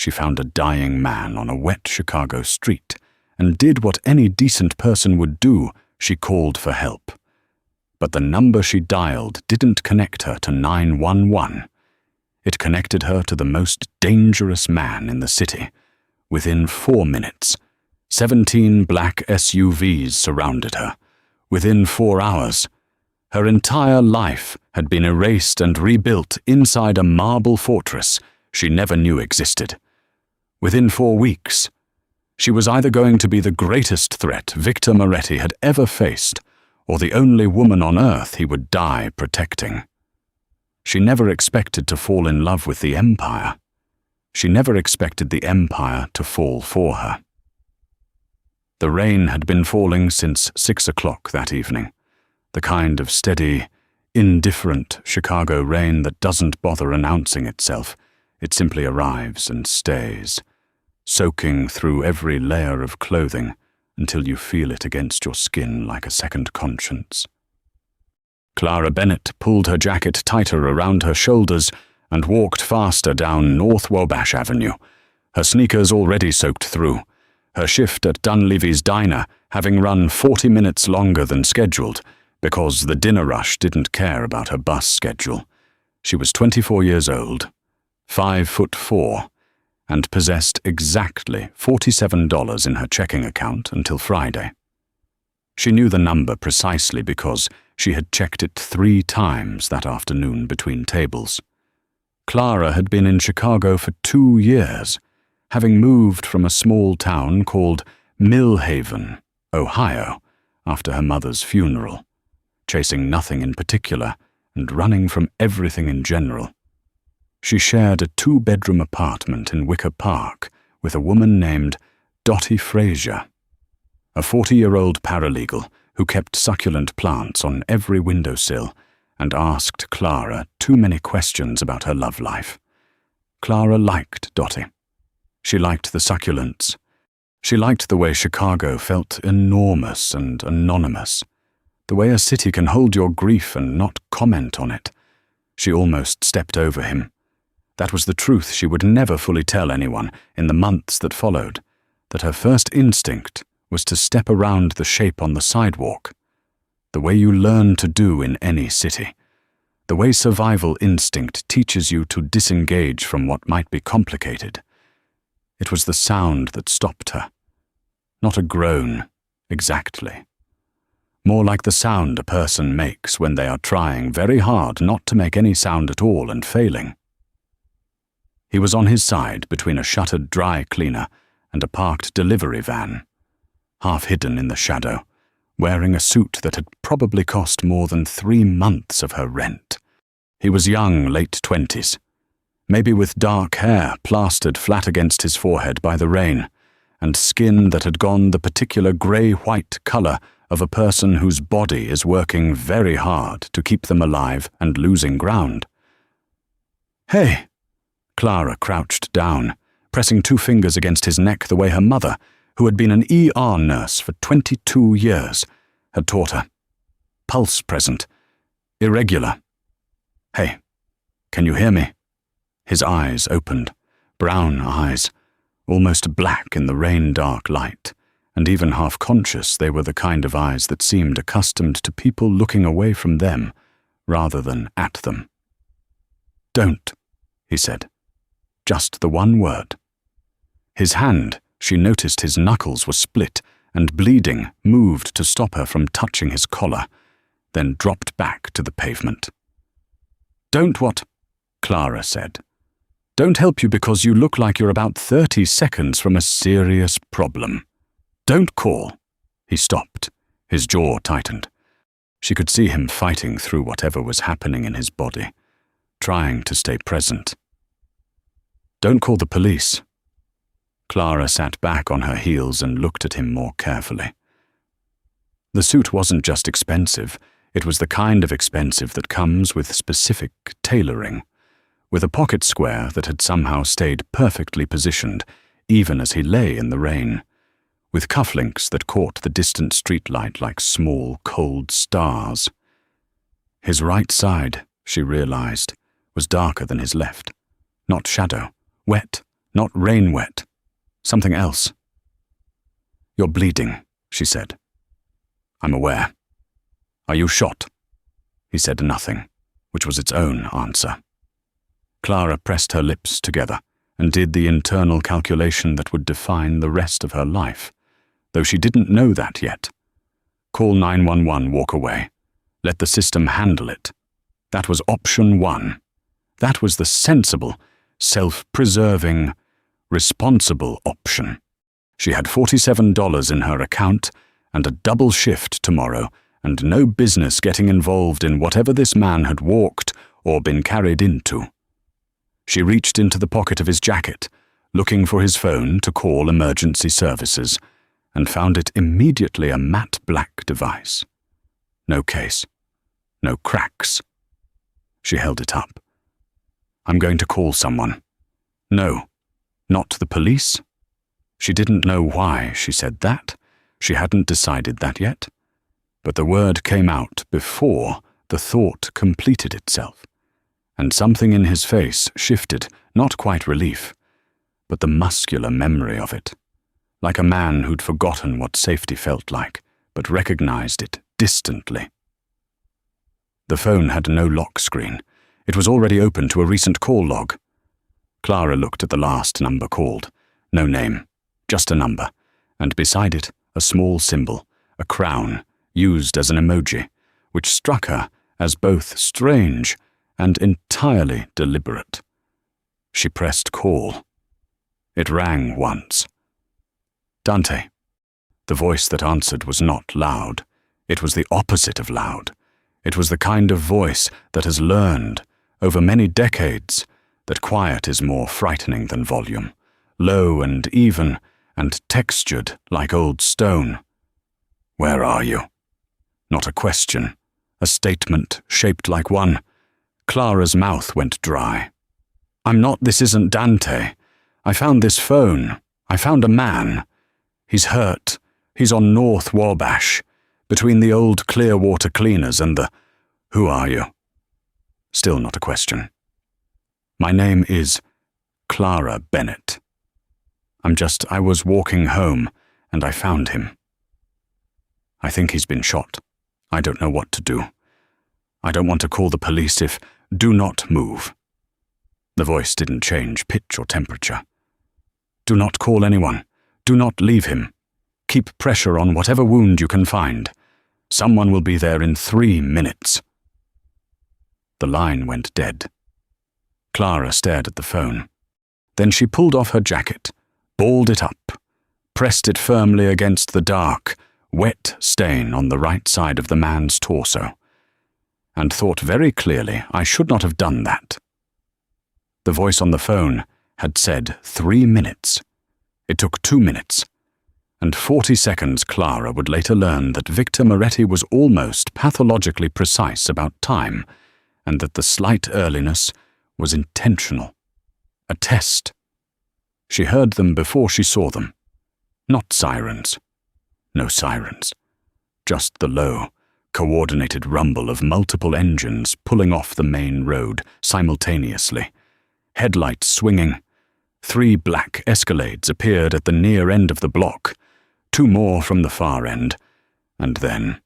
she found a dying man on a wet Chicago street and did what any decent person would do. She called for help. But the number she dialed didn't connect her to 911. It connected her to the most dangerous man in the city. Within 4 minutes, 17 black SUVs surrounded her. Within 4 hours, her entire life had been erased and rebuilt inside a marble fortress she never knew existed. Within 4 weeks, she was either going to be the greatest threat Victor Moretti had ever faced, or the only woman on earth he would die protecting. She never expected to fall in love with the Empire. She never expected the Empire to fall for her. The rain had been falling since 6 o'clock that evening, the kind of steady, indifferent Chicago rain that doesn't bother announcing itself. It simply arrives and stays, soaking through every layer of clothing until you feel it against your skin like a second conscience. Clara Bennett pulled her jacket tighter around her shoulders and walked faster down North Wabash Avenue, her sneakers already soaked through, her shift at Dunleavy's diner having run 40 minutes longer than scheduled because the dinner rush didn't care about her bus schedule. She was 24 years old, 5'4", and possessed exactly $47 in her checking account until Friday. She knew the number precisely because she had checked it 3 times that afternoon between tables. Clara had been in Chicago for 2 years, having moved from a small town called Millhaven, Ohio, after her mother's funeral, chasing nothing in particular and running from everything in general. She shared a 2-bedroom apartment in Wicker Park with a woman named Dottie Frazier, a 40-year-old paralegal who kept succulent plants on every windowsill and asked Clara too many questions about her love life. Clara liked Dottie. She liked the succulents. She liked the way Chicago felt enormous and anonymous, the way a city can hold your grief and not comment on it. She almost stepped over him. That was the truth she would never fully tell anyone in the months that followed, that her first instinct was to step around the shape on the sidewalk, the way you learn to do in any city, the way survival instinct teaches you to disengage from what might be complicated. It was the sound that stopped her. Not a groan, exactly. More like the sound a person makes when they are trying very hard not to make any sound at all and failing. He was on his side between a shuttered dry cleaner and a parked delivery van, half hidden in the shadow, wearing a suit that had probably cost more than 3 months of her rent. He was young, late 20s, maybe with dark hair plastered flat against his forehead by the rain, and skin that had gone the particular grey-white color of a person whose body is working very hard to keep them alive and losing ground. "Hey!" Clara crouched down, pressing 2 fingers against his neck the way her mother, who had been an ER nurse for 22 years, had taught her. Pulse present. Irregular. "Hey, can you hear me?" His eyes opened, brown eyes, almost black in the rain-dark light, and even half-conscious they were the kind of eyes that seemed accustomed to people looking away from them rather than at them. "Don't," he said. Just the one word. His hand, she noticed his knuckles were split and bleeding, moved to stop her from touching his collar, then dropped back to the pavement. "Don't what?" Clara said. "Don't help you because you look like you're about 30 seconds from a serious problem. Don't call." He stopped, his jaw tightened. She could see him fighting through whatever was happening in his body, trying to stay present. "Don't call the police." Clara sat back on her heels and looked at him more carefully. The suit wasn't just expensive, it was the kind of expensive that comes with specific tailoring, with a pocket square that had somehow stayed perfectly positioned, even as he lay in the rain, with cufflinks that caught the distant streetlight like small, cold stars. His right side, she realized, was darker than his left. Not shadow, wet, Not rain wet. Something else. "You're bleeding," she said. "I'm aware." "Are you shot?" He said nothing, which was its own answer. Clara pressed her lips together and did the internal calculation that would define the rest of her life, though she didn't know that yet. Call 911, walk away. Let the system handle it. That was option one. That was the sensible, self-preserving, responsible option. She had $47 in her account and a double shift tomorrow, and no business getting involved in whatever this man had walked or been carried into. She reached into the pocket of his jacket, looking for his phone to call emergency services, and found it immediately a matte black device. No case. No cracks. She held it up. "I'm going to call someone." No, not the police. She didn't know why she said that. She hadn't decided that yet. But the word came out before the thought completed itself, and something in his face shifted, not quite relief, but the muscular memory of it, like a man who'd forgotten what safety felt like, but recognized it distantly. The phone had no lock screen. It was already open to a recent call log. Clara looked at the last number called. No name, just a number, and beside it a small symbol, a crown, used as an emoji, which struck her as both strange and entirely deliberate. She pressed call. It rang once. "Dante." The voice that answered was not loud. It was the opposite of loud. It was the kind of voice that has learned, over many decades, that quiet is more frightening than volume, low and even, and textured like old stone. "Where are you?" Not a question, a statement shaped like one. Clara's mouth went dry. This isn't Dante. I found this phone. I found a man. He's hurt. He's on North Wabash, between the old Clearwater Cleaners and the... Who are you?" Still not a question. "My name is Clara Bennett. I was walking home, and I found him. I think he's been shot. I don't know what to do. I don't want to call the police if... Do not move." The voice didn't change pitch or temperature. "Do not call anyone. Do not leave him. Keep pressure on whatever wound you can find. Someone will be there in 3 minutes." The line went dead. Clara stared at the phone. Then she pulled off her jacket, balled it up, pressed it firmly against the dark, wet stain on the right side of the man's torso, and thought very clearly, I should not have done that. The voice on the phone had said 3 minutes. It took 2 minutes, and 40 seconds. Clara would later learn that Victor Moretti was almost pathologically precise about time, and that the slight earliness was intentional. A test. She heard them before she saw them. Not sirens. No sirens. Just the low, coordinated rumble of multiple engines pulling off the main road simultaneously. Headlights swinging. 3 black Escalades appeared at the near end of the block, 2 more from the far end, and then,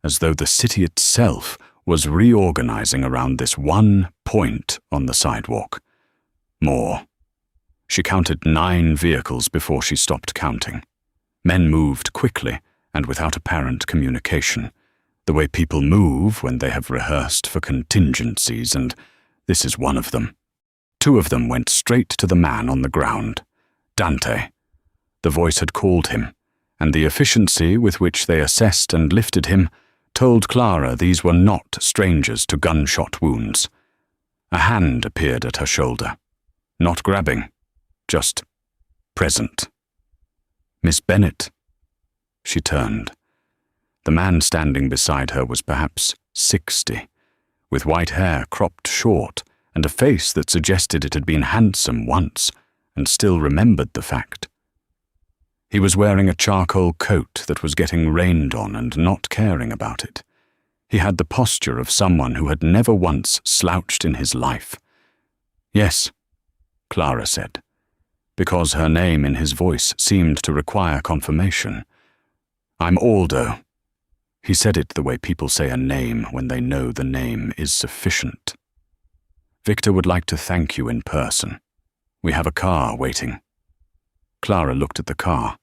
as though the city itself was reorganizing around this one point on the sidewalk. More. She counted 9 vehicles before she stopped counting. Men moved quickly and without apparent communication, the way people move when they have rehearsed for contingencies, and this is one of them. 2 of them went straight to the man on the ground. Dante. The voice had called him, and the efficiency with which they assessed and lifted him told Clara these were not strangers to gunshot wounds. A hand appeared at her shoulder. Not grabbing, just present. "Miss Bennett." She turned. The man standing beside her was perhaps 60, with white hair cropped short and a face that suggested it had been handsome once and still remembered the fact. He was wearing a charcoal coat that was getting rained on and not caring about it. He had the posture of someone who had never once slouched in his life. "Yes," Clara said. because her name in his voice seemed to require confirmation. "I'm Aldo." He said it the way people say a name when they know the name is sufficient. "Victor would like to thank you in person. We have a car waiting." Clara looked at the car.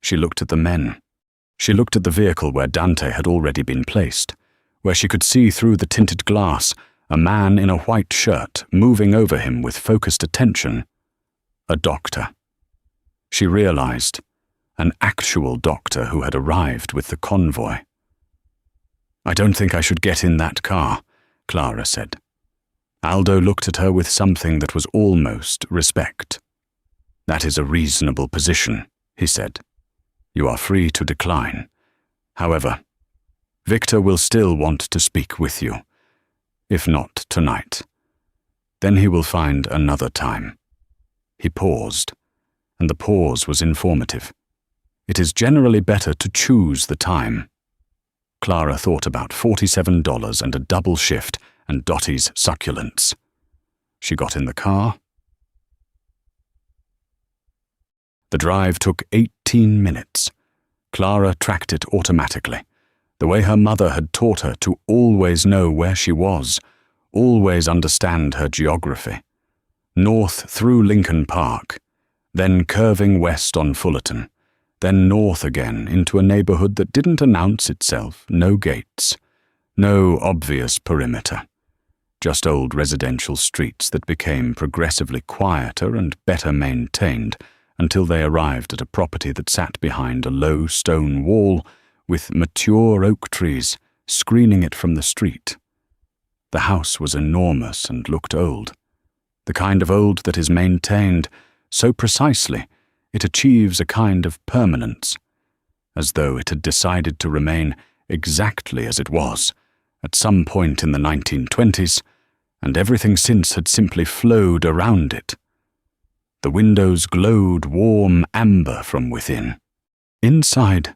She looked at the men. She looked at the vehicle where Dante had already been placed, where she could see through the tinted glass a man in a white shirt moving over him with focused attention. A doctor. She realized, an actual doctor who had arrived with the convoy. "I don't think I should get in that car," Clara said. Aldo looked at her with something that was almost respect. "That is a reasonable position," he said. "You are free to decline. However, Victor will still want to speak with you, if not tonight. Then he will find another time." He paused, and the pause was informative. It is generally better to choose the time. Clara thought about $47 and a double shift and Dottie's succulents. She got in the car. The drive took 18 minutes. Clara tracked it automatically, the way her mother had taught her to always know where she was, always understand her geography. North through Lincoln Park, then curving west on Fullerton, then north again into a neighborhood that didn't announce itself, no gates, no obvious perimeter, just old residential streets that became progressively quieter and better maintained until they arrived at a property that sat behind a low stone wall with mature oak trees screening it from the street. The house was enormous and looked old, the kind of old that is maintained so precisely it achieves a kind of permanence, as though it had decided to remain exactly as it was at some point in the 1920s, and everything since had simply flowed around it. The windows glowed warm amber from within. Inside,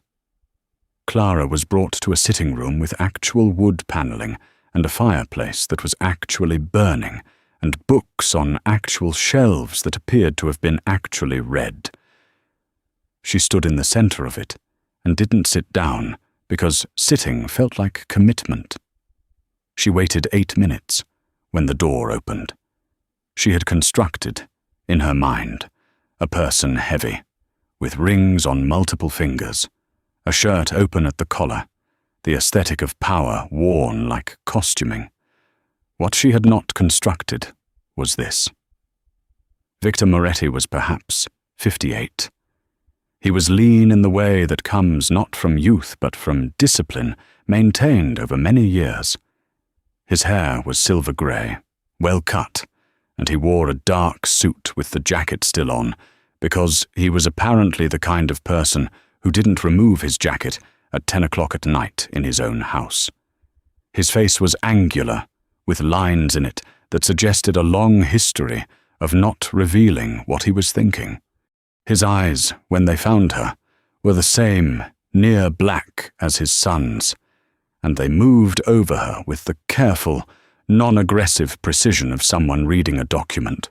Clara was brought to a sitting room with actual wood paneling and a fireplace that was actually burning, and books on actual shelves that appeared to have been actually read. She stood in the center of it and didn't sit down because sitting felt like commitment. She waited 8 minutes when the door opened. She had constructed, in her mind, a person heavy, with rings on multiple fingers, a shirt open at the collar, the aesthetic of power worn like costuming. What she had not constructed was this. Victor Moretti was perhaps 58. He was lean in the way that comes not from youth but from discipline maintained over many years. His hair was silver grey, well cut, and he wore a dark suit with the jacket still on because he was apparently the kind of person who didn't remove his jacket at 10 o'clock at night in his own house. His face was angular, with lines in it that suggested a long history of not revealing what he was thinking. His eyes, when they found her, were the same, near black as his son's, and they moved over her with the careful, non-aggressive precision of someone reading a document.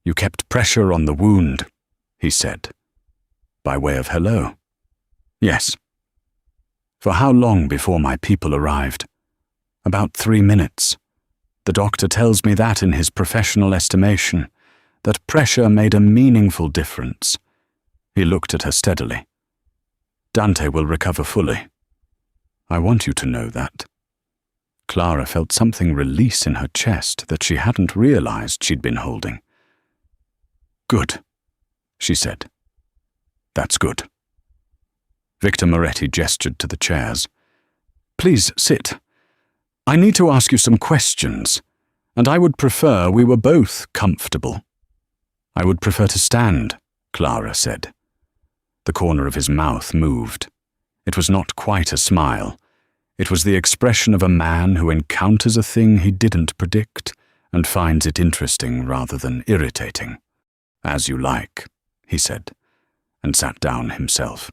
"You kept pressure on the wound," he said. "By way of hello?" "Yes." "For how long before my people arrived?" "About 3 minutes. The doctor tells me that in his professional estimation, that pressure made a meaningful difference." He looked at her steadily. "Dante will recover fully. I want you to know that." Clara felt something release in her chest that she hadn't realized she'd been holding. "Good," she said. "That's good." Victor Moretti gestured to the chairs. "Please sit. I need to ask you some questions, and I would prefer we were both comfortable." "I would prefer to stand," Clara said. The corner of his mouth moved. It was not quite a smile. It was the expression of a man who encounters a thing he didn't predict and finds it interesting rather than irritating. "As you like," he said, and sat down himself.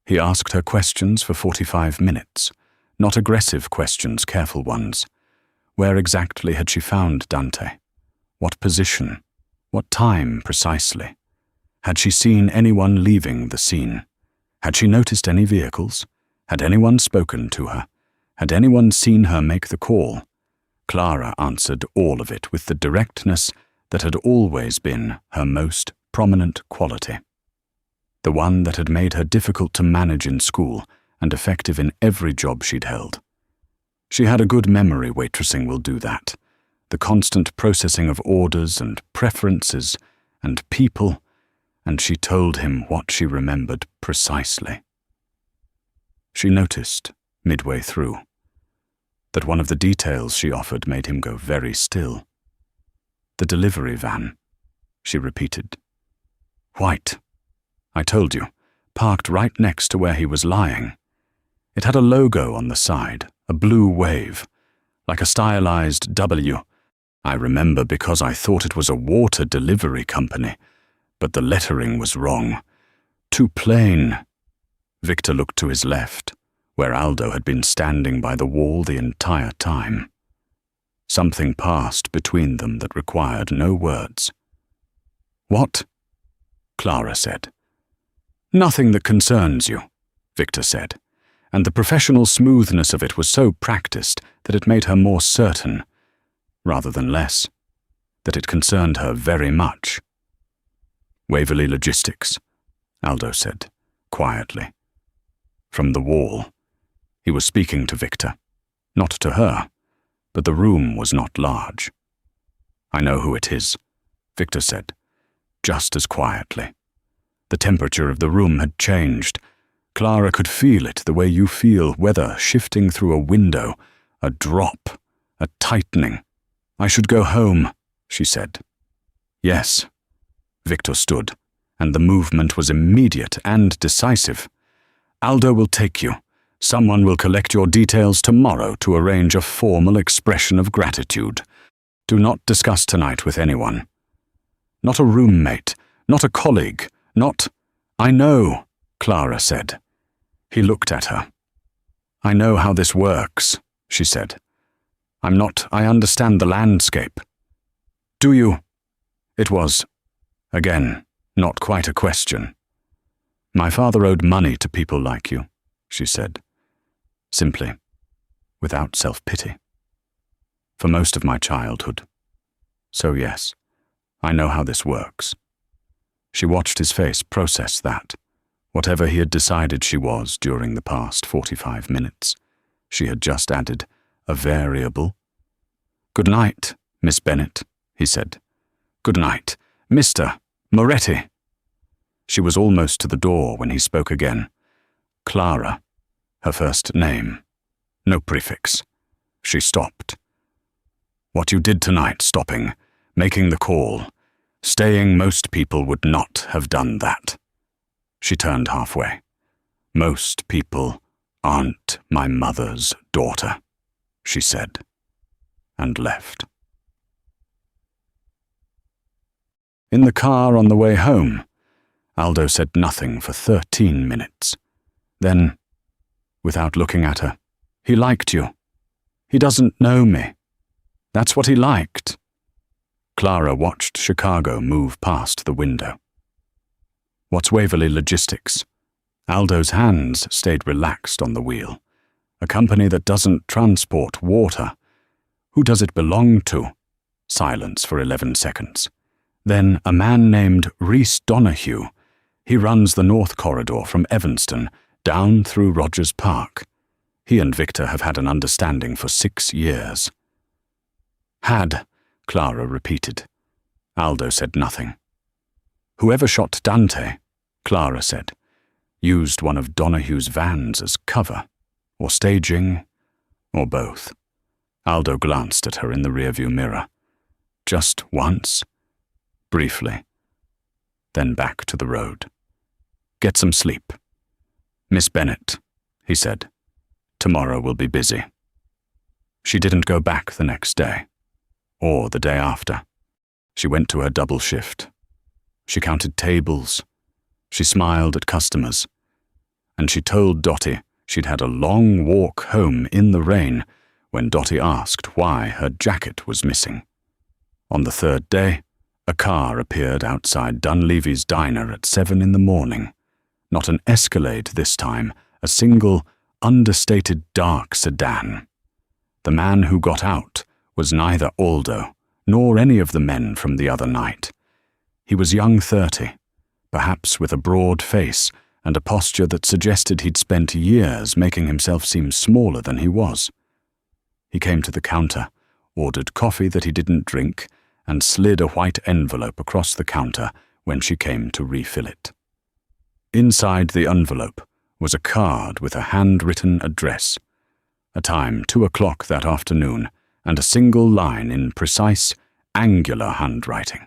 He asked her questions for 45 minutes, not aggressive questions, careful ones. Where exactly had she found Dante? What position? What time precisely? Had she seen anyone leaving the scene? Had she noticed any vehicles? Had anyone spoken to her? Had anyone seen her make the call? Clara answered all of it with the directness that had always been her most prominent quality. The one that had made her difficult to manage in school and effective in every job she'd held. She had a good memory, waitressing will do that. The constant processing of orders and preferences and people, and she told him what she remembered precisely. She noticed, midway through, that one of the details she offered made him go very still. The delivery van, she repeated. White, I told you, parked right next to where he was lying. It had a logo on the side, a blue wave, like a stylized W. I remember because I thought it was a water delivery company, but the lettering was wrong. Too plain. Victor looked to his left, where Aldo had been standing by the wall the entire time. Something passed between them that required no words. What? Clara said. Nothing that concerns you, Victor said, and the professional smoothness of it was so practiced that it made her more certain, rather than less, that it concerned her very much. Waverley Logistics, Aldo said, quietly. From the wall. He was speaking to Victor, not to her, but the room was not large. I know who it is, Victor said, just as quietly. The temperature of the room had changed. Clara could feel it the way you feel weather shifting through a window, a drop, a tightening. I should go home, she said. Yes. Victor stood, and the movement was immediate and decisive. Aldo will take you. Someone will collect your details tomorrow to arrange a formal expression of gratitude. Do not discuss tonight with anyone. Not a roommate, not a colleague, not— I know, Clara said. He looked at her. I know how this works, she said. I understand the landscape. Do you? It was, again, not quite a question. My father owed money to people like you, she said. Simply, without self-pity. For most of my childhood. So yes, I know how this works. She watched his face process that, whatever he had decided she was during the past 45 minutes. She had just added a variable. Good night, Miss Bennet, he said. Good night, Mr. Moretti. She was almost to the door when he spoke again. Clara. Her first name. No prefix. She stopped. What you did tonight, stopping, making the call, staying, most people would not have done that. She turned halfway. Most people aren't my mother's daughter, she said, and left. In the car on the way home, Aldo said nothing for 13 minutes. Then, without looking at her, he liked you. He doesn't know me. That's what he liked. Clara watched Chicago move past the window. What's Waverley Logistics? Aldo's hands stayed relaxed on the wheel. A company that doesn't transport water. Who does it belong to? Silence for 11 seconds. Then a man named Rhys Donahue. He runs the North Corridor from Evanston down through Rogers Park. He and Victor have had an understanding for 6 years. Had, Clara repeated. Aldo said nothing. Whoever shot Dante, Clara said, used one of Donahue's vans as cover, or staging, or both. Aldo glanced at her in the rearview mirror. Just once, briefly, then back to the road. Get some sleep. Miss Bennet, he said, tomorrow will be busy. She didn't go back the next day, or the day after. She went to her double shift. She counted tables. She smiled at customers. And she told Dottie she'd had a long walk home in the rain when Dottie asked why her jacket was missing. On the third day, A car appeared outside Dunleavy's diner at 7 in the morning. Not an Escalade this time, a single, understated dark sedan. The man who got out was neither Aldo nor any of the men from the other night. He was young 30, perhaps with a broad face and a posture that suggested he'd spent years making himself seem smaller than he was. He came to the counter, ordered coffee that he didn't drink, and slid a white envelope across the counter when she came to refill it. Inside the envelope was a card with a handwritten address, a time 2 o'clock that afternoon, and a single line in precise, angular handwriting.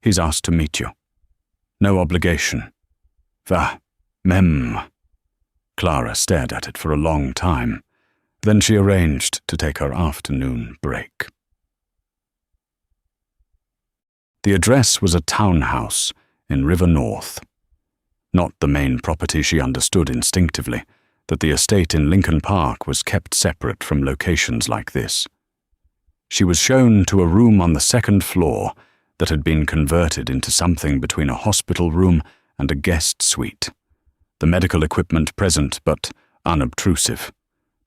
He's asked to meet you. No obligation. Va, mem. Clara stared at it for a long time. Then she arranged to take her afternoon break. The address was a townhouse in River North. Not the main property she understood instinctively, that the estate in Lincoln Park was kept separate from locations like this. She was shown to a room on the second floor that had been converted into something between a hospital room and a guest suite. The medical equipment present but unobtrusive,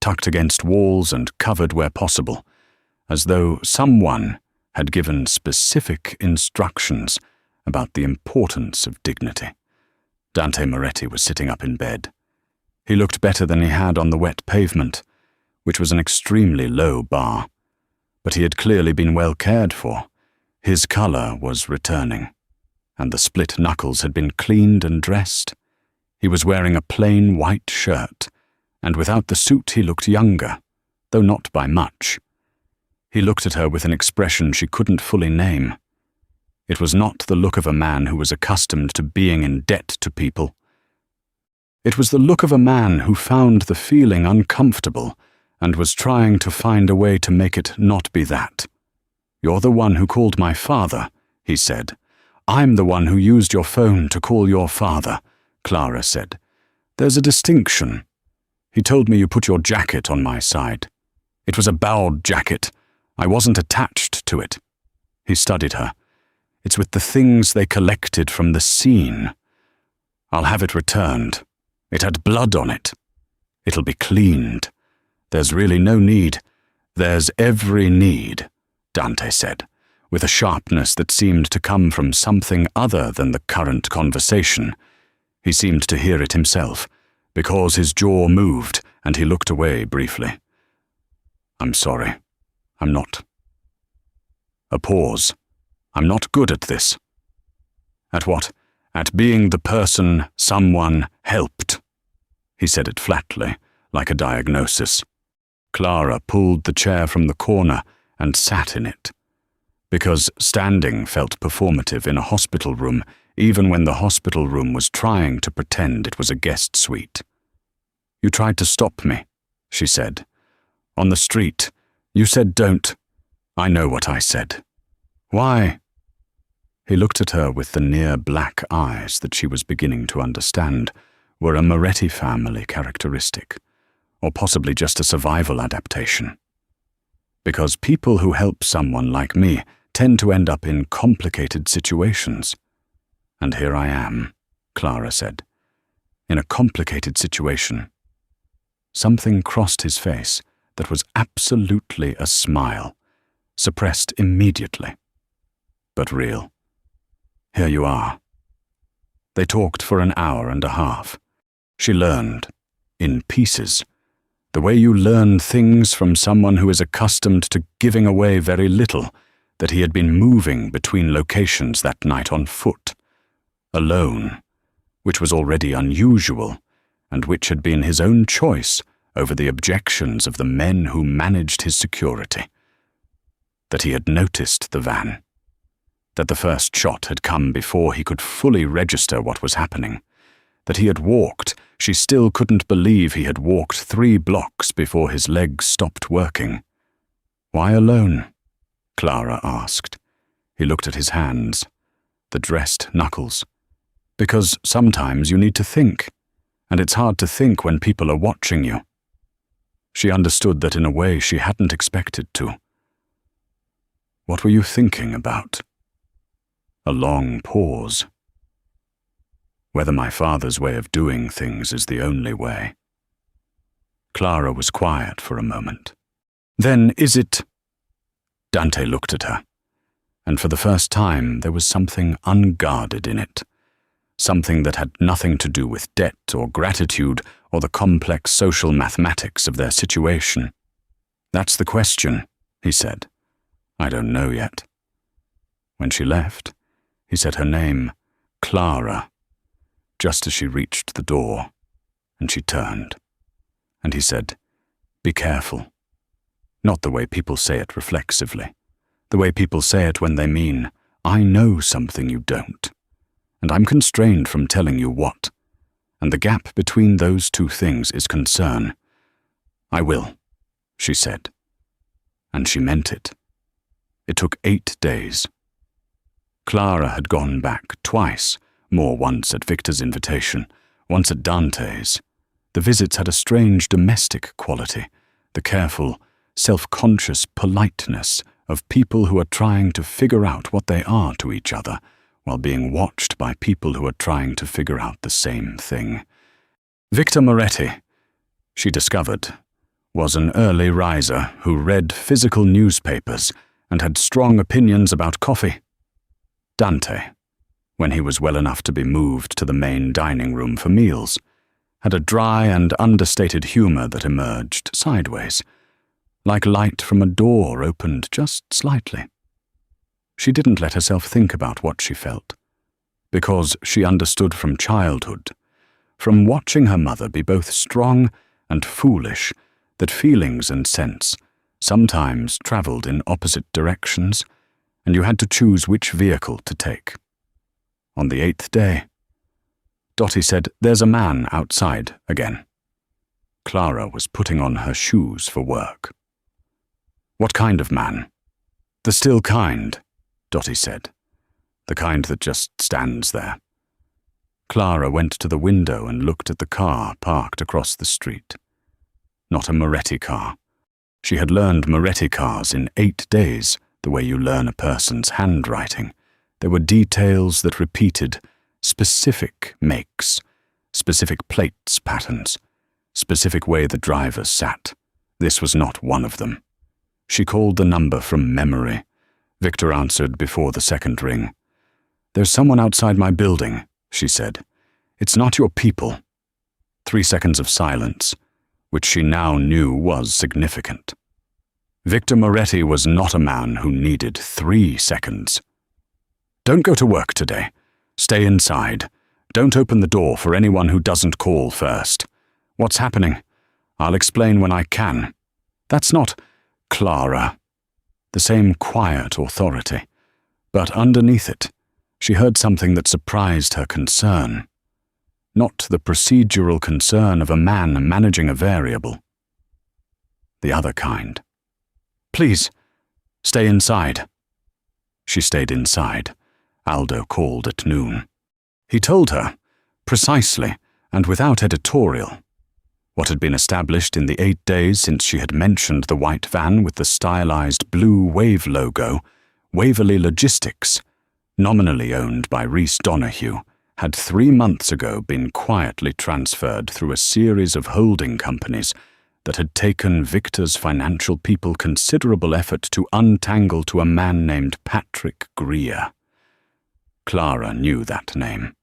tucked against walls and covered where possible, as though someone had given specific instructions about the importance of dignity. Dante Moretti was sitting up in bed. He looked better than he had on the wet pavement, which was an extremely low bar, but he had clearly been well cared for. His colour was returning, and the split knuckles had been cleaned and dressed. He was wearing a plain white shirt, and without the suit he looked younger, though not by much. He looked at her with an expression she couldn't fully name. It was not the look of a man who was accustomed to being in debt to people. It was the look of a man who found the feeling uncomfortable and was trying to find a way to make it not be that. "You're the one who called my father," he said. "I'm the one who used your phone to call your father," Clara said. "There's a distinction. He told me you put your jacket on my side. It was a bowed jacket. I wasn't attached to it." He studied her. "It's with the things they collected from the scene. I'll have it returned. It had blood on it. It'll be cleaned. There's really no need. There's every need," Dante said, with a sharpness that seemed to come from something other than the current conversation. He seemed to hear it himself, because his jaw moved and he looked away briefly. "I'm sorry. I'm not." A pause. "I'm not good at this." "At what?" "At being the person someone helped." He said it flatly, like a diagnosis. Clara pulled the chair from the corner and sat in it, because standing felt performative in a hospital room, even when the hospital room was trying to pretend it was a guest suite. "You tried to stop me," she said. "On the street. You said don't." "I know what I said." "Why?" He looked at her with the near black eyes that she was beginning to understand were a Moretti family characteristic, or possibly just a survival adaptation. "Because people who help someone like me tend to end up in complicated situations. And here I am," Clara said, "in a complicated situation." Something crossed his face that was absolutely a smile, suppressed immediately, but real. "Here you are." They talked for an hour and a half. She learned, in pieces, the way you learn things from someone who is accustomed to giving away very little, that he had been moving between locations that night on foot, alone, which was already unusual, and which had been his own choice over the objections of the men who managed his security. That he had noticed the van. That the first shot had come before he could fully register what was happening. That he had walked, she still couldn't believe he had walked 3 blocks before his legs stopped working. "Why alone?" Clara asked. He looked at his hands, the dressed knuckles. "Because sometimes you need to think, and it's hard to think when people are watching you." She understood that in a way she hadn't expected to. "What were you thinking about?" A long pause. Whether my father's way of doing things is the only way. Clara was quiet for a moment. Then is it... Dante looked at her, and for the first time there was something unguarded in it. Something that had nothing to do with debt or gratitude or the complex social mathematics of their situation. That's the question, he said. I don't know yet. When she left, he said her name, Clara, just as she reached the door, and she turned. And he said, be careful. Not the way people say it reflexively. The way people say it when they mean, I know something you don't. And I'm constrained from telling you what. And the gap between those two things is concern. I will, she said. And she meant it. It took 8 days. Clara had gone back twice, more once at Victor's invitation, once at Dante's. The visits had a strange domestic quality, the careful, self-conscious politeness of people who are trying to figure out what they are to each other, while being watched by people who are trying to figure out the same thing. Victor Moretti, she discovered, was an early riser who read physical newspapers and had strong opinions about coffee. Dante, when he was well enough to be moved to the main dining room for meals, had a dry and understated humor that emerged sideways, like light from a door opened just slightly. She didn't let herself think about what she felt, because she understood from childhood, from watching her mother be both strong and foolish, that feelings and sense sometimes traveled in opposite directions, and you had to choose which vehicle to take. On the 8th day, Dottie said, there's a man outside again. Clara was putting on her shoes for work. What kind of man? The still kind, Dottie said. The kind that just stands there. Clara went to the window and looked at the car parked across the street. Not a Moretti car. She had learned Moretti cars in 8 days, the way you learn a person's handwriting. There were details that repeated, specific makes, specific plates patterns, specific way the driver sat. This was not one of them. She called the number from memory. Victor answered before the second ring. There's someone outside my building, she said. It's not your people. 3 seconds of silence, which she now knew was significant. Victor Moretti was not a man who needed 3 seconds. Don't go to work today. Stay inside. Don't open the door for anyone who doesn't call first. What's happening? I'll explain when I can. That's not Clara. The same quiet authority. But underneath it, she heard something that surprised her concern. Not the procedural concern of a man managing a variable. The other kind. Please, stay inside. She stayed inside. Aldo called at noon. He told her, precisely and without editorial, what had been established in the 8 days since she had mentioned the white van with the stylized blue wave logo. Waverley Logistics, nominally owned by Rhys Donahue, had 3 months ago been quietly transferred through a series of holding companies that had taken Victor's financial people considerable effort to untangle to a man named Patrick Greer. Clara knew that name.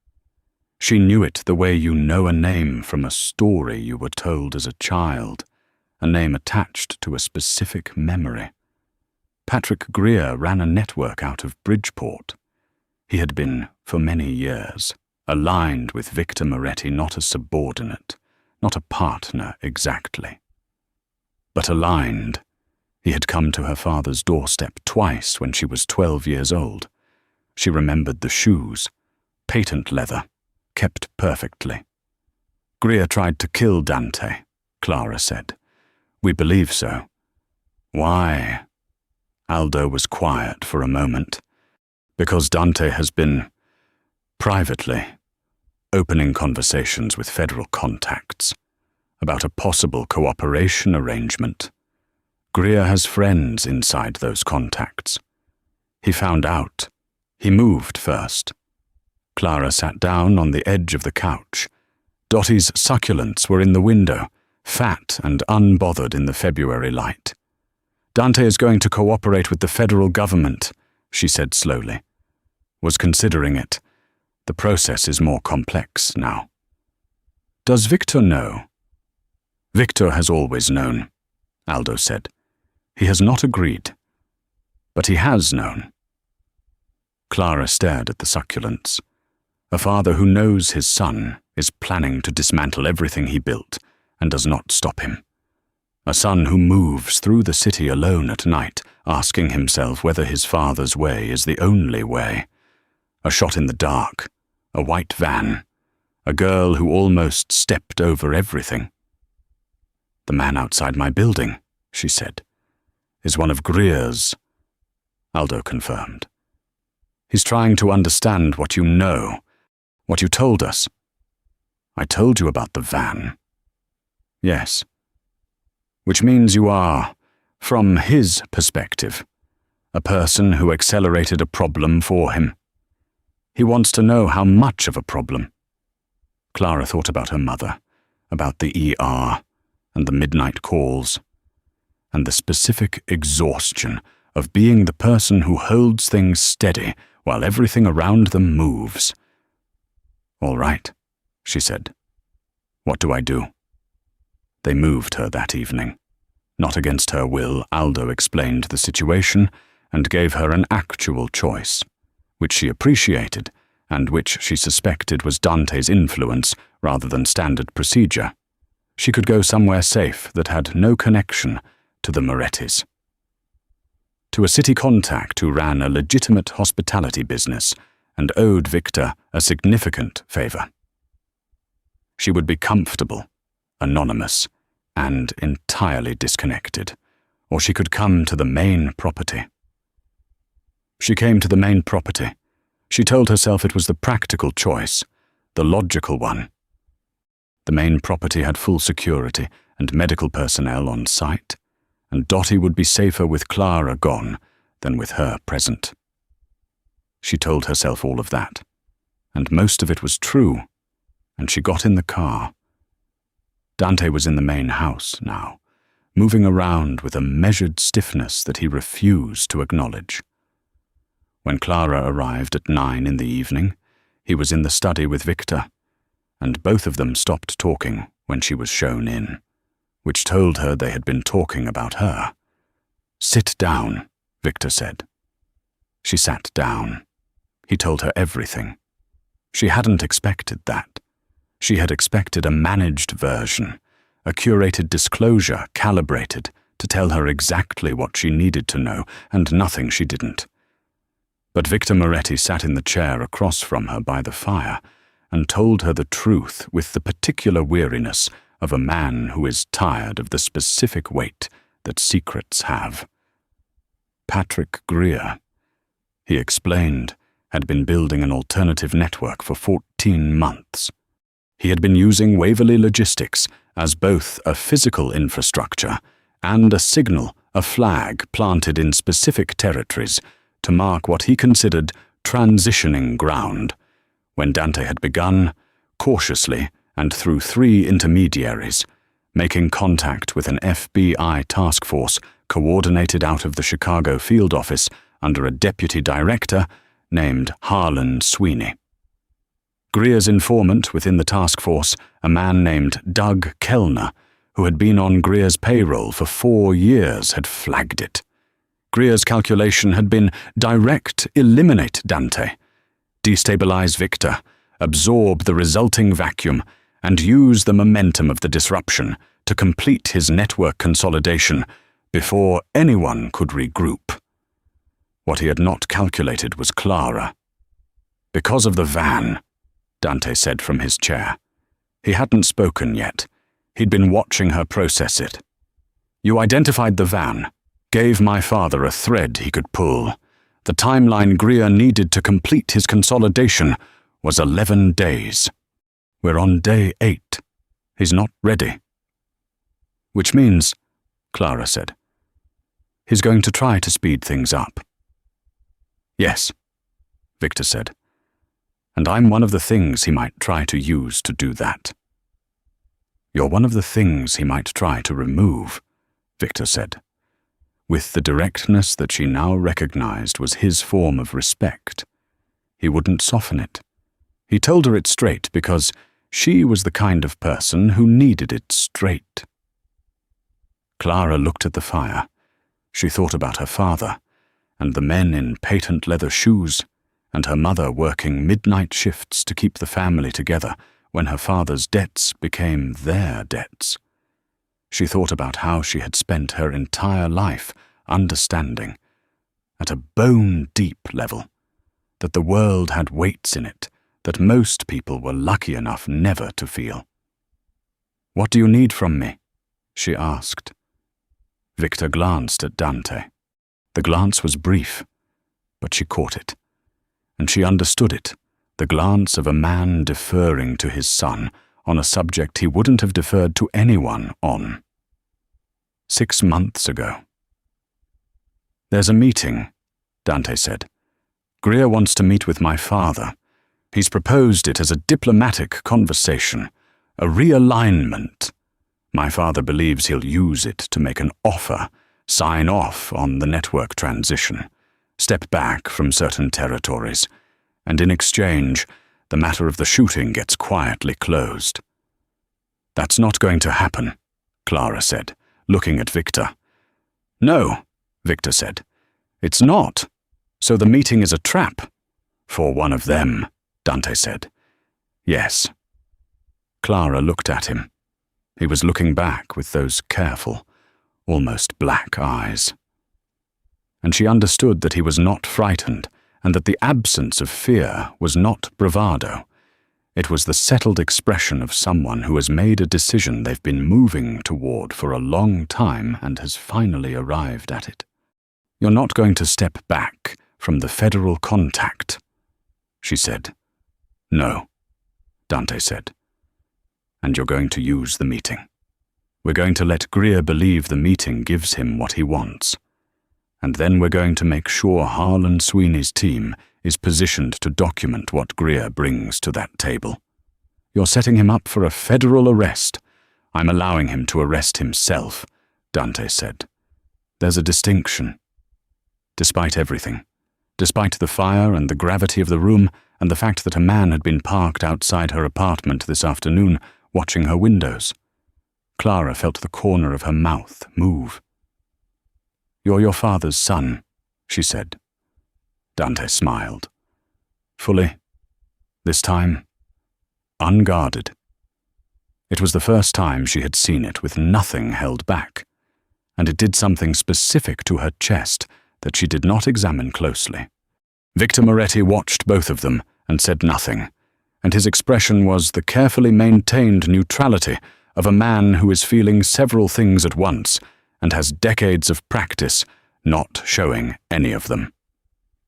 She knew it the way you know a name from a story you were told as a child, a name attached to a specific memory. Patrick Greer ran a network out of Bridgeport. He had been, for many years, aligned with Victor Moretti, not a subordinate, not a partner exactly. But aligned. He had come to her father's doorstep twice when she was 12 years old. She remembered the shoes, patent leather, kept perfectly. Greer tried to kill Dante, Clara said. We believe so. Why? Aldo was quiet for a moment. Because Dante has been, privately, opening conversations with federal contacts about a possible cooperation arrangement. Greer has friends inside those contacts. He found out, He moved first. Clara sat down on the edge of the couch. Dottie's succulents were in the window, fat and unbothered in the February light. "Dante is going to cooperate with the federal government," she said slowly. "Was considering it. The process is more complex now." "Does Victor know?" "Victor has always known," Aldo said. "He has not agreed. But he has known." Clara stared at the succulents. A father who knows his son is planning to dismantle everything he built and does not stop him. A son who moves through the city alone at night, asking himself whether his father's way is the only way. A shot in the dark, a white van, a girl who almost stepped over everything. "The man outside my building," she said, "is one of Greer's," Aldo confirmed. "He's trying to understand what you know, what you told us." "I told you about the van." "Yes. Which means you are, from his perspective, a person who accelerated a problem for him. He wants to know how much of a problem." Clara thought about her mother, about the ER, and the midnight calls, and the specific exhaustion of being the person who holds things steady while everything around them moves. "All right," she said. "What do I do?" They moved her that evening. Not against her will, Aldo explained the situation and gave her an actual choice, which she appreciated and which she suspected was Dante's influence rather than standard procedure. She could go somewhere safe that had no connection to the Morettis. To a city contact who ran a legitimate hospitality business and owed Victor a significant favor. She would be comfortable, anonymous, and entirely disconnected, or she could come to the main property. She came to the main property. She told herself it was the practical choice, the logical one. The main property had full security and medical personnel on site, and Dottie would be safer with Clara gone than with her present. She told herself all of that, and most of it was true, and she got in the car. Dante was in the main house now, moving around with a measured stiffness that he refused to acknowledge. When Clara arrived at 9 in the evening, he was in the study with Victor, and both of them stopped talking when she was shown in, which told her they had been talking about her. "Sit down," Victor said. She sat down. He told her everything. She hadn't expected that. She had expected a managed version, a curated disclosure calibrated to tell her exactly what she needed to know and nothing she didn't. But Victor Moretti sat in the chair across from her by the fire and told her the truth with the particular weariness of a man who is tired of the specific weight that secrets have. Patrick Greer, he explained, had been building an alternative network for 14 months. He had been using Waverly Logistics as both a physical infrastructure and a signal, a flag planted in specific territories to mark what he considered transitioning ground. When Dante had begun, cautiously and through 3 intermediaries, making contact with an FBI task force coordinated out of the Chicago field office under a deputy director named Harlan Sweeney. Greer's informant within the task force, a man named Doug Kellner, who had been on Greer's payroll for 4 years, had flagged it. Greer's calculation had been direct eliminate Dante, destabilize Victor, absorb the resulting vacuum, and use the momentum of the disruption to complete his network consolidation before anyone could regroup. What he had not calculated was Clara. "Because of the van," Dante said from his chair. He hadn't spoken yet. He'd been watching her process it. "You identified the van, gave my father a thread he could pull. The timeline Greer needed to complete his consolidation was 11 days. We're on day 8. He's not ready." "Which means," Clara said, "he's going to try to speed things up." "Yes," Victor said. And I'm one of the things he might try to use to do that. You're one of the things he might try to remove, Victor said, with the directness that she now recognized was his form of respect. He wouldn't soften it. He told her it straight because she was the kind of person who needed it straight. Clara looked at the fire. She thought about her father, and the men in patent leather shoes, and her mother working midnight shifts to keep the family together when her father's debts became their debts. She thought about how she had spent her entire life understanding, at a bone-deep level, that the world had weights in it that most people were lucky enough never to feel. "What do you need from me?" she asked. Victor glanced at Dante. The glance was brief, but she caught it, and she understood it, the glance of a man deferring to his son on a subject he wouldn't have deferred to anyone on. 6 months ago. "There's a meeting," Dante said. "Greer wants to meet with my father. He's proposed it as a diplomatic conversation, a realignment. My father believes he'll use it to make an offer, sign off on the network transition, step back from certain territories, and in exchange, the matter of the shooting gets quietly closed." "That's not going to happen," Clara said, looking at Victor. "No," Victor said. "It's not. So the meeting is a trap." "For one of them," Dante said. "Yes." Clara looked at him. He was looking back with those careful, almost black eyes. And she understood that he was not frightened, and that the absence of fear was not bravado. It was the settled expression of someone who has made a decision they've been moving toward for a long time and has finally arrived at it. "You're not going to step back from the federal contact," she said. "No," Dante said. "And you're going to use the meeting. We're going to let Greer believe the meeting gives him what he wants. And then we're going to make sure Harlan Sweeney's team is positioned to document what Greer brings to that table. You're setting him up for a federal arrest. I'm allowing him to arrest himself," Dante said. "There's a distinction. Despite everything, despite the fire and the gravity of the room and the fact that a man had been parked outside her apartment this afternoon, watching her windows, Clara felt the corner of her mouth move. "You're your father's son," she said. Dante smiled. Fully. This time, unguarded. It was the first time she had seen it with nothing held back, and it did something specific to her chest that she did not examine closely. Victor Moretti watched both of them and said nothing, and his expression was the carefully maintained neutrality of a man who is feeling several things at once and has decades of practice not showing any of them.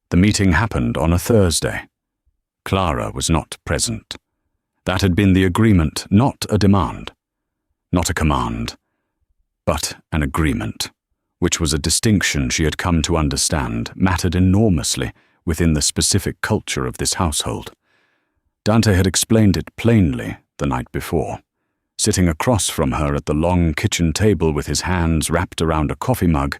The meeting happened on a Thursday. Clara was not present. That had been the agreement, not a demand, not a command, but an agreement, which was a distinction she had come to understand mattered enormously within the specific culture of this household. Dante had explained it plainly the night before, sitting across from her at the long kitchen table with his hands wrapped around a coffee mug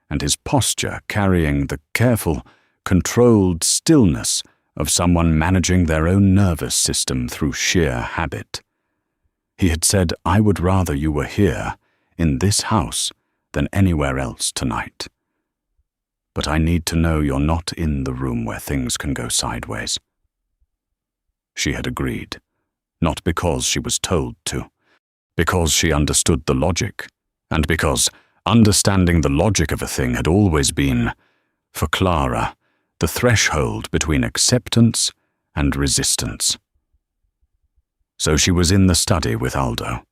and his posture carrying the careful, controlled stillness of someone managing their own nervous system through sheer habit. He had said, "I would rather you were here, in this house, than anywhere else tonight. But I need to know you're not in the room where things can go sideways." She had agreed, not because she was told to, because she understood the logic, and because understanding the logic of a thing had always been, for Clara, the threshold between acceptance and resistance. So she was in the study with Aldo.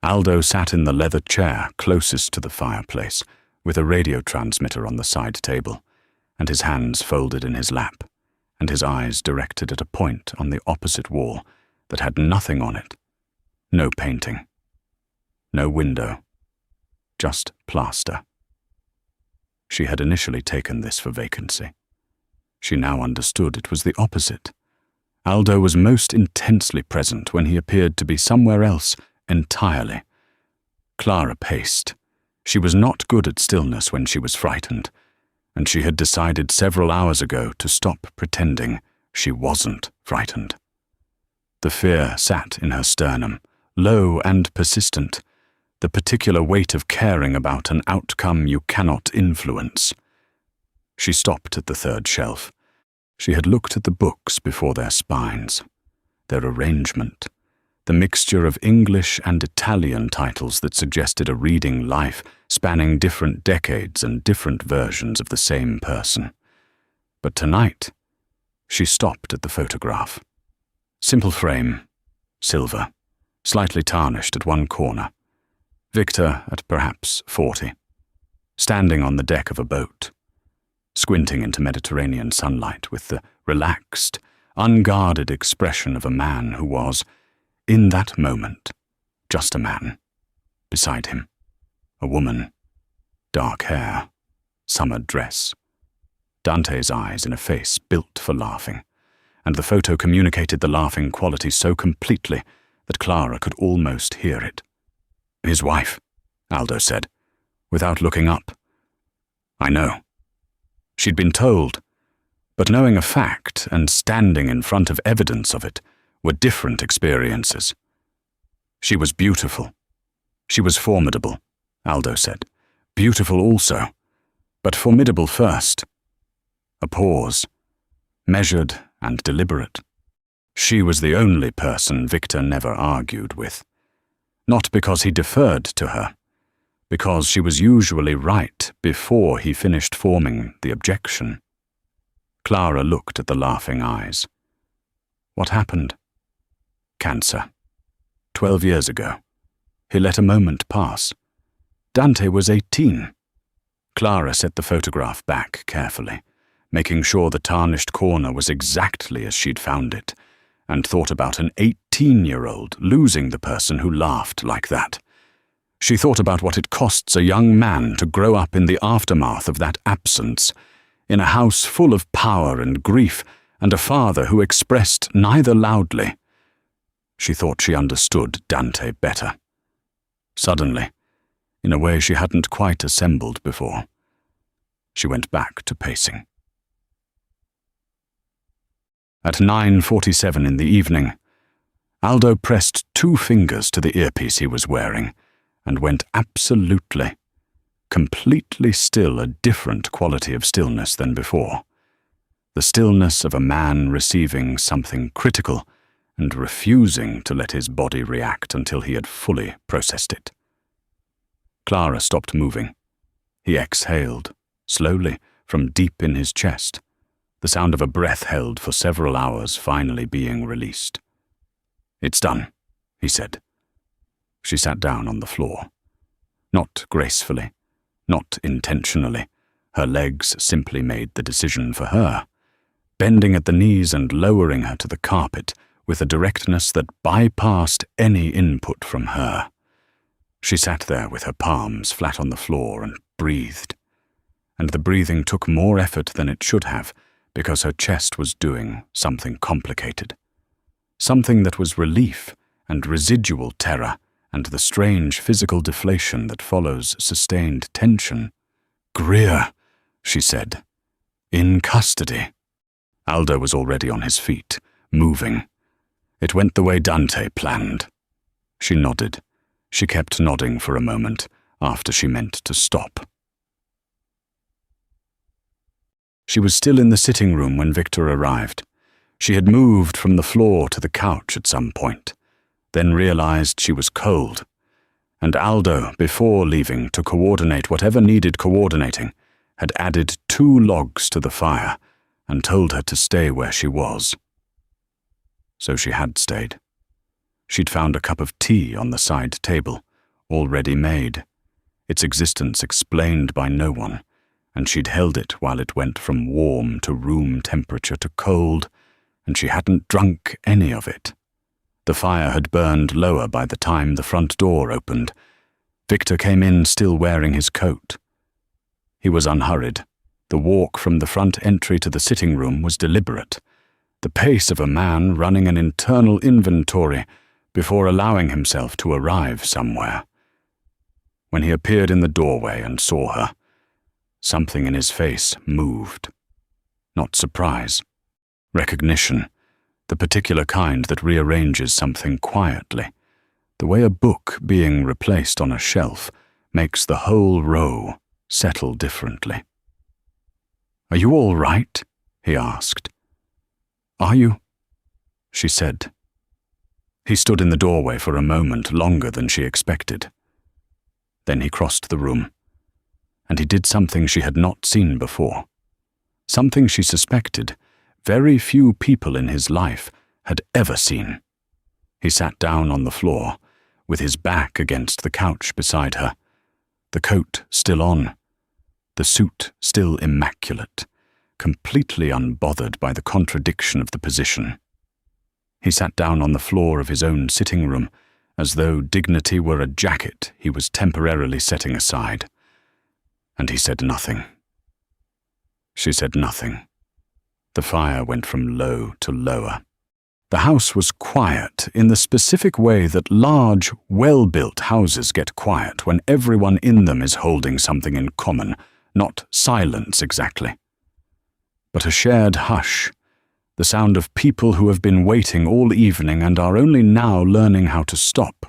Aldo sat in the leather chair closest to the fireplace, with a radio transmitter on the side table, and his hands folded in his lap, and his eyes directed at a point on the opposite wall that had nothing on it. No painting. No window. Just plaster. She had initially taken this for vacancy. She now understood it was the opposite. Aldo was most intensely present when he appeared to be somewhere else entirely. Clara paced. She was not good at stillness when she was frightened, and she had decided several hours ago to stop pretending she wasn't frightened. The fear sat in her sternum, low and persistent, the particular weight of caring about an outcome you cannot influence. She stopped at the third shelf. She had looked at the books before their spines, their arrangement, the mixture of English and Italian titles that suggested a reading life spanning different decades and different versions of the same person. But tonight, she stopped at the photograph. Simple frame, silver, slightly tarnished at one corner. Victor at perhaps 40, standing on the deck of a boat, squinting into Mediterranean sunlight with the relaxed, unguarded expression of a man who was, in that moment, just a man. Beside him, a woman, dark hair, summer dress. Dante's eyes in a face built for laughing, and the photo communicated the laughing quality so completely that Clara could almost hear it. His wife, Aldo said, without looking up. I know. She'd been told, but knowing a fact and standing in front of evidence of it were different experiences. She was beautiful. She was formidable, Aldo said. Beautiful also, but formidable first. A pause, measured and deliberate. She was the only person Victor never argued with. Not because he deferred to her, because she was usually right before he finished forming the objection. Clara looked at the laughing eyes. What happened? Cancer. 12 years ago. He let a moment pass. Dante was 18. Clara set the photograph back carefully, making sure the tarnished corner was exactly as she'd found it, and thought about an 18-year-old losing the person who laughed like that. She thought about what it costs a young man to grow up in the aftermath of that absence, in a house full of power and grief, and a father who expressed neither loudly. She thought she understood Dante better. Suddenly, in a way she hadn't quite assembled before, she went back to pacing. At 9:47 in the evening, Aldo pressed 2 fingers to the earpiece he was wearing and went absolutely, completely still, a different quality of stillness than before. The stillness of a man receiving something critical and refusing to let his body react until he had fully processed it. Clara stopped moving. He exhaled, slowly, from deep in his chest, the sound of a breath held for several hours finally being released. It's done, he said. She sat down on the floor. Not gracefully, not intentionally. Her legs simply made the decision for her, bending at the knees and lowering her to the carpet with a directness that bypassed any input from her. She sat there with her palms flat on the floor and breathed. And the breathing took more effort than it should have, because her chest was doing something complicated. Something that was relief and residual terror and the strange physical deflation that follows sustained tension. Greer, she said. In custody. Aldo was already on his feet, moving. It went the way Dante planned. She nodded. She kept nodding for a moment after she meant to stop. She was still in the sitting room when Victor arrived. She had moved from the floor to the couch at some point, then realized she was cold. And Aldo, before leaving to coordinate whatever needed coordinating, had added 2 logs to the fire and told her to stay where she was. So she had stayed. She'd found a cup of tea on the side table, already made, its existence explained by no one, and she'd held it while it went from warm to room temperature to cold, and she hadn't drunk any of it. The fire had burned lower by the time the front door opened. Victor came in still wearing his coat. He was unhurried, The walk from the front entry to the sitting room was deliberate, the pace of a man running an internal inventory before allowing himself to arrive somewhere. When he appeared in the doorway and saw her, something in his face moved. Not surprise. Recognition, the particular kind that rearranges something quietly. The way a book being replaced on a shelf makes the whole row settle differently. "Are you all right?" he asked. "Are you?" she said. He stood in the doorway for a moment longer than she expected. Then he crossed the room, and he did something she had not seen before, something she suspected very few people in his life had ever seen. He sat down on the floor, with his back against the couch beside her, the coat still on, the suit still immaculate, completely unbothered by the contradiction of the position. He sat down on the floor of his own sitting room, as though dignity were a jacket he was temporarily setting aside. And he said nothing. She said nothing. The fire went from low to lower. The house was quiet in the specific way that large, well-built houses get quiet when everyone in them is holding something in common, not silence exactly, but a shared hush, the sound of people who have been waiting all evening and are only now learning how to stop.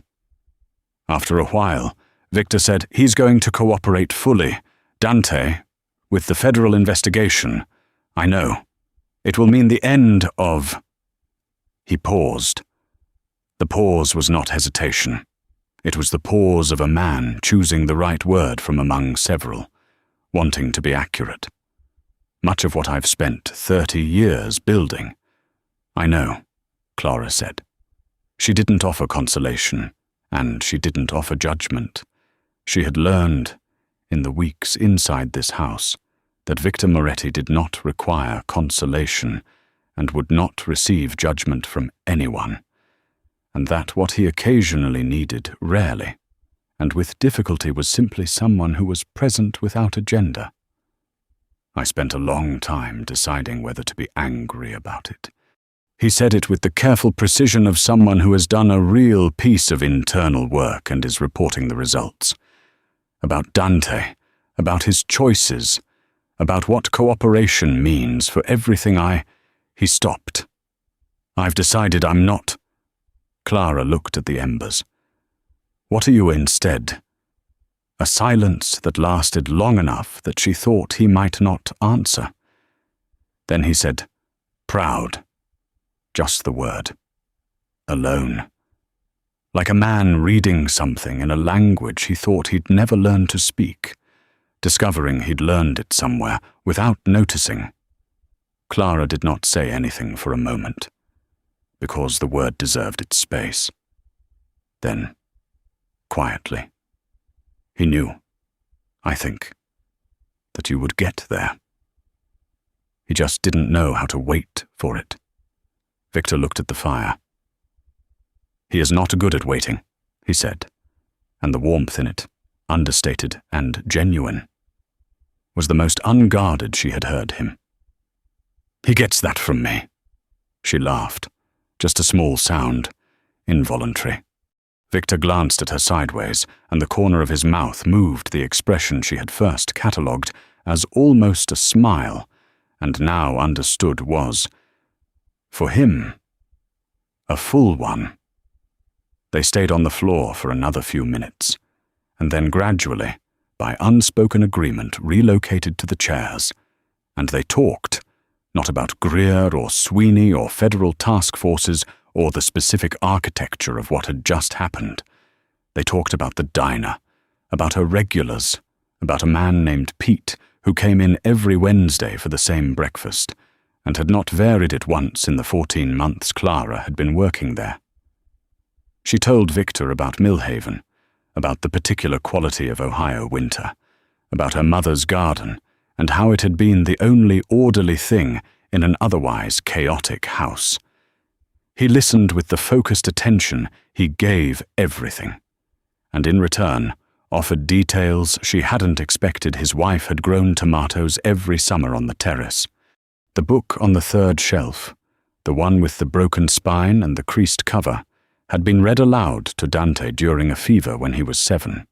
After a while, Victor said he's going to cooperate fully. "Dante, with the federal investigation, I know. It will mean the end of—" He paused. The pause was not hesitation. It was the pause of a man choosing the right word from among several, wanting to be accurate. "Much of what I've spent 30 years building." "I know," Clara said. She didn't offer consolation, and she didn't offer judgment. She had learned, in the weeks inside this house, that Victor Moretti did not require consolation and would not receive judgment from anyone, and that what he occasionally needed, rarely, and with difficulty, was simply someone who was present without agenda. "I spent a long time deciding whether to be angry about it." He said it with the careful precision of someone who has done a real piece of internal work and is reporting the results. About Dante, about his choices, about what cooperation means for everything He stopped. "I've decided I'm not—" Clara looked at the embers. "What are you instead?" A silence that lasted long enough that she thought he might not answer. Then he said, "Proud." Just the word. Alone. Like a man reading something in a language he thought he'd never learn to speak, discovering he'd learned it somewhere without noticing. Clara did not say anything for a moment, because the word deserved its space. Then, quietly, he knew, I think, that you would get there. He just didn't know how to wait for it. Victor looked at the fire. "He is not good at waiting," he said, and the warmth in it, understated and genuine, was the most unguarded she had heard him. "He gets that from me." She laughed, just a small sound, involuntary. Victor glanced at her sideways, and the corner of his mouth moved the expression she had first catalogued as almost a smile, and now understood was, for him, a full one. They stayed on the floor for another few minutes, and then gradually, by unspoken agreement, relocated to the chairs, and they talked, not about Greer or Sweeney or federal task forces or the specific architecture of what had just happened. They talked about the diner, about her regulars, about a man named Pete who came in every Wednesday for the same breakfast, and had not varied it once in the 14 months Clara had been working there. She told Victor about Millhaven, about the particular quality of Ohio winter, about her mother's garden, and how it had been the only orderly thing in an otherwise chaotic house. He listened with the focused attention he gave everything, and in return offered details she hadn't expected. His wife had grown tomatoes every summer on the terrace. The book on the third shelf, the one with the broken spine and the creased cover, had been read aloud to Dante during a fever when he was 7.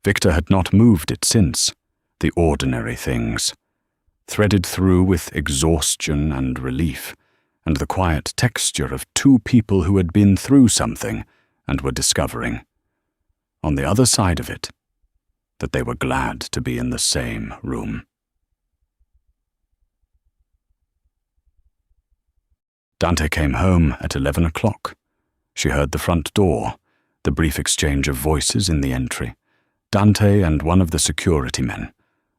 Victor had not moved it since. The ordinary things, threaded through with exhaustion and relief, and the quiet texture of two people who had been through something and were discovering, on the other side of it, that they were glad to be in the same room. Dante came home at 11 o'clock. She heard the front door, the brief exchange of voices in the entry, Dante and one of the security men,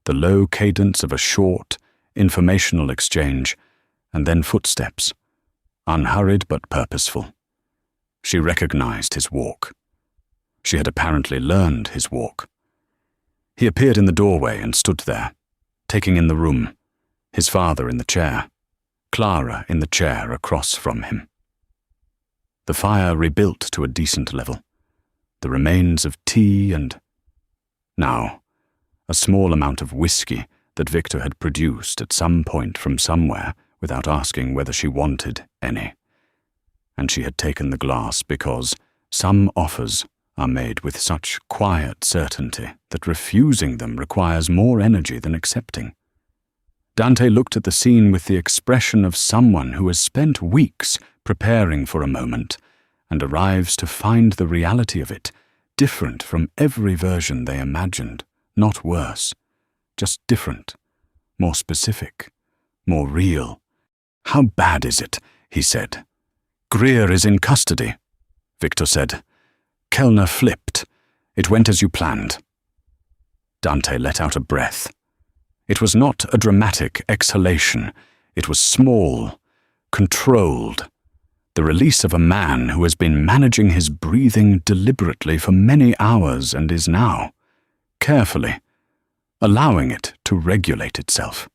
the low cadence of a short, informational exchange, and then footsteps, unhurried but purposeful. She recognized his walk. She had apparently learned his walk. He appeared in the doorway and stood there, taking in the room, his father in the chair, Clara in the chair across from him. The fire rebuilt to a decent level, the remains of tea and, now, a small amount of whiskey that Victor had produced at some point from somewhere without asking whether she wanted any. And she had taken the glass because some offers are made with such quiet certainty that refusing them requires more energy than accepting. Dante looked at the scene with the expression of someone who has spent weeks preparing for a moment and arrives to find the reality of it different from every version they imagined, not worse, just different, more specific, more real. "How bad is it?" he said. "Greer is in custody," Victor said. Kellner flipped. "It went as you planned." Dante let out a breath. It was not a dramatic exhalation. It was small, controlled. The release of a man who has been managing his breathing deliberately for many hours and is now, carefully, allowing it to regulate itself.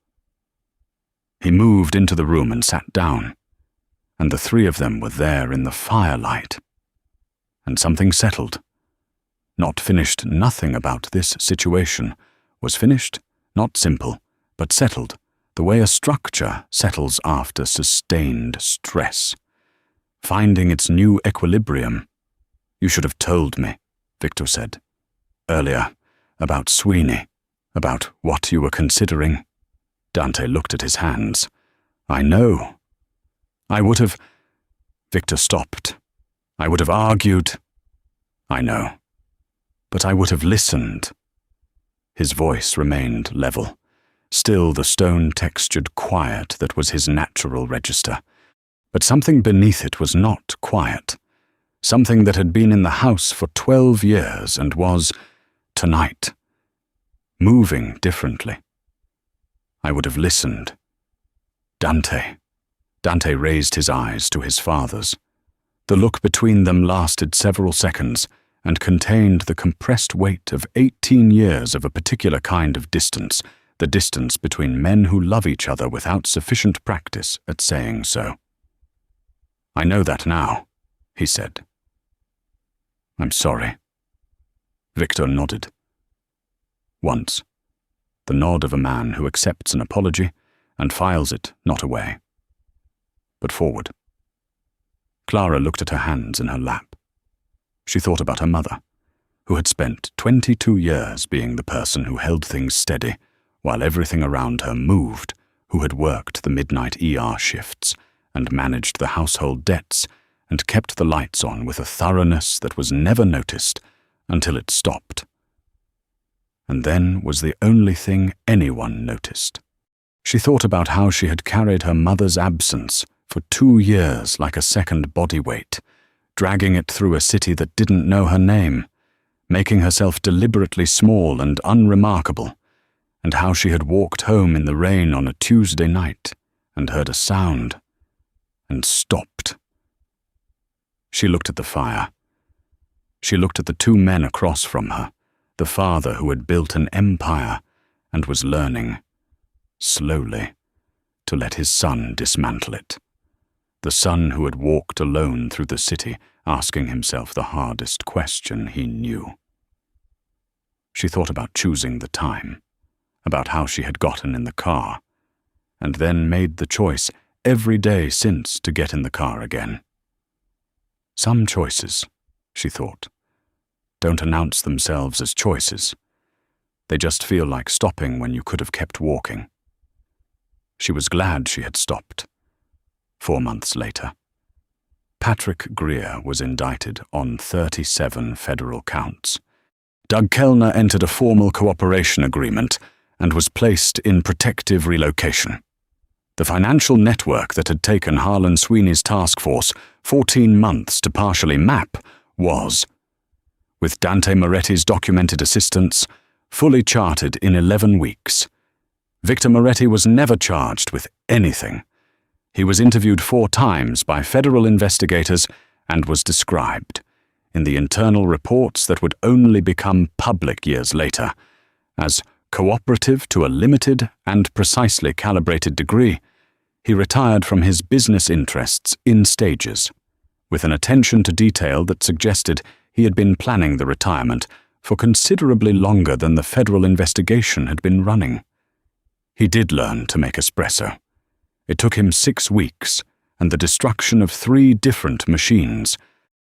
He moved into the room and sat down, and the three of them were there in the firelight. And something settled. Not finished, nothing about this situation was finished, not simple, but settled, the way a structure settles after sustained stress. Finding its new equilibrium. "You should have told me," Victor said, "earlier, about Sweeney, about what you were considering." Dante looked at his hands. "I know. I would have—" Victor stopped. "I would have argued." "I know. But I would have listened." His voice remained level, still the stone-textured quiet that was his natural register. But something beneath it was not quiet. Something that had been in the house for 12 years and was, tonight, moving differently. "I would have listened." "Dante." Dante raised his eyes to his father's. The look between them lasted several seconds and contained the compressed weight of 18 years of a particular kind of distance, the distance between men who love each other without sufficient practice at saying so. "I know that now," he said. "I'm sorry." Victor nodded. Once, the nod of a man who accepts an apology and files it not away, but forward. Clara looked at her hands in her lap. She thought about her mother, who had spent 22 years being the person who held things steady while everything around her moved, who had worked the midnight ER shifts and managed the household debts and kept the lights on with a thoroughness that was never noticed until it stopped. And then was the only thing anyone noticed. She thought about how she had carried her mother's absence for 2 years like a second body weight, dragging it through a city that didn't know her name, making herself deliberately small and unremarkable, and how she had walked home in the rain on a Tuesday night and heard a sound and stopped. She looked at the fire. She looked at the 2 men across from her, the father who had built an empire and was learning, slowly, to let his son dismantle it. The son who had walked alone through the city, asking himself the hardest question he knew. She thought about choosing the time, about how she had gotten in the car, and then made the choice every day since to get in the car again. Some choices, she thought, don't announce themselves as choices. They just feel like stopping when you could have kept walking. She was glad she had stopped. 4 months later, Patrick Greer was indicted on 37 federal counts. Doug Kellner entered a formal cooperation agreement and was placed in protective relocation. The financial network that had taken Harlan Sweeney's task force 14 months to partially map was, with Dante Moretti's documented assistance, fully charted in 11 weeks. Victor Moretti was never charged with anything. He was interviewed 4 times by federal investigators and was described, in the internal reports that would only become public years later, as cooperative to a limited and precisely calibrated degree. He retired from his business interests in stages, with an attention to detail that suggested he had been planning the retirement for considerably longer than the federal investigation had been running. He did learn to make espresso. It took him 6 weeks and the destruction of 3 different machines.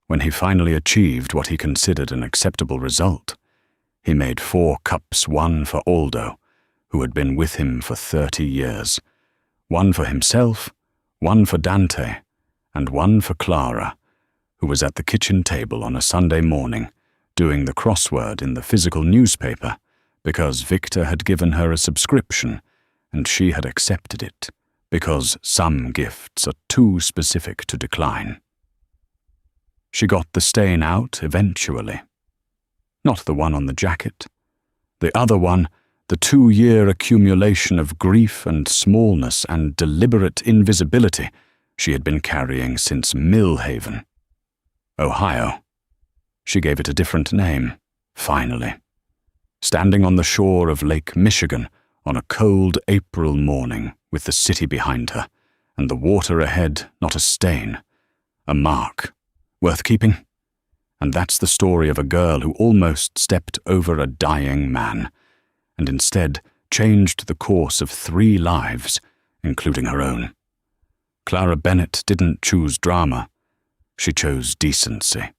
When he finally achieved what he considered an acceptable result, he made 4 cups, one for Aldo, who had been with him for 30 years, one for himself, one for Dante, and one for Clara, who was at the kitchen table on a Sunday morning, doing the crossword in the physical newspaper, because Victor had given her a subscription, and she had accepted it, because some gifts are too specific to decline. She got the stain out eventually. Not the one on the jacket. The other one, the 2-year accumulation of grief and smallness and deliberate invisibility she had been carrying since Millhaven, Ohio. She gave it a different name, finally. Standing on the shore of Lake Michigan on a cold April morning with the city behind her and the water ahead, not a stain, a mark, worth keeping. And that's the story of a girl who almost stepped over a dying man and instead changed the course of 3 lives, including her own. Clara Bennett didn't choose drama. She chose decency.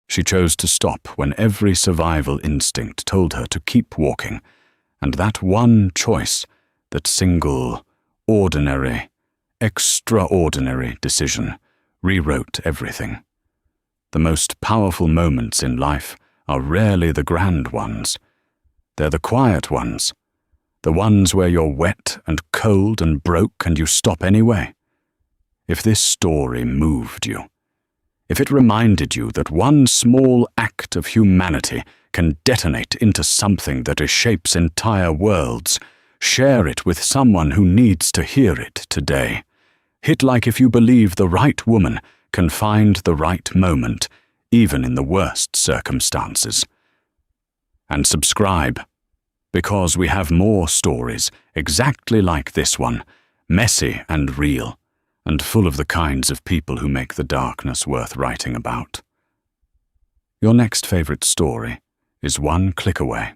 She chose to stop when every survival instinct told her to keep walking, and that one choice, that single, ordinary, extraordinary decision, rewrote everything. The most powerful moments in life are rarely the grand ones. They're the quiet ones, the ones where you're wet and cold and broke and you stop anyway. If this story moved you, if it reminded you that one small act of humanity can detonate into something that reshapes entire worlds, share it with someone who needs to hear it today. Hit like if you believe the right woman can find the right moment, even in the worst circumstances. And subscribe, because we have more stories exactly like this one, messy and real, and full of the kinds of people who make the darkness worth writing about. Your next favorite story is 1 click away.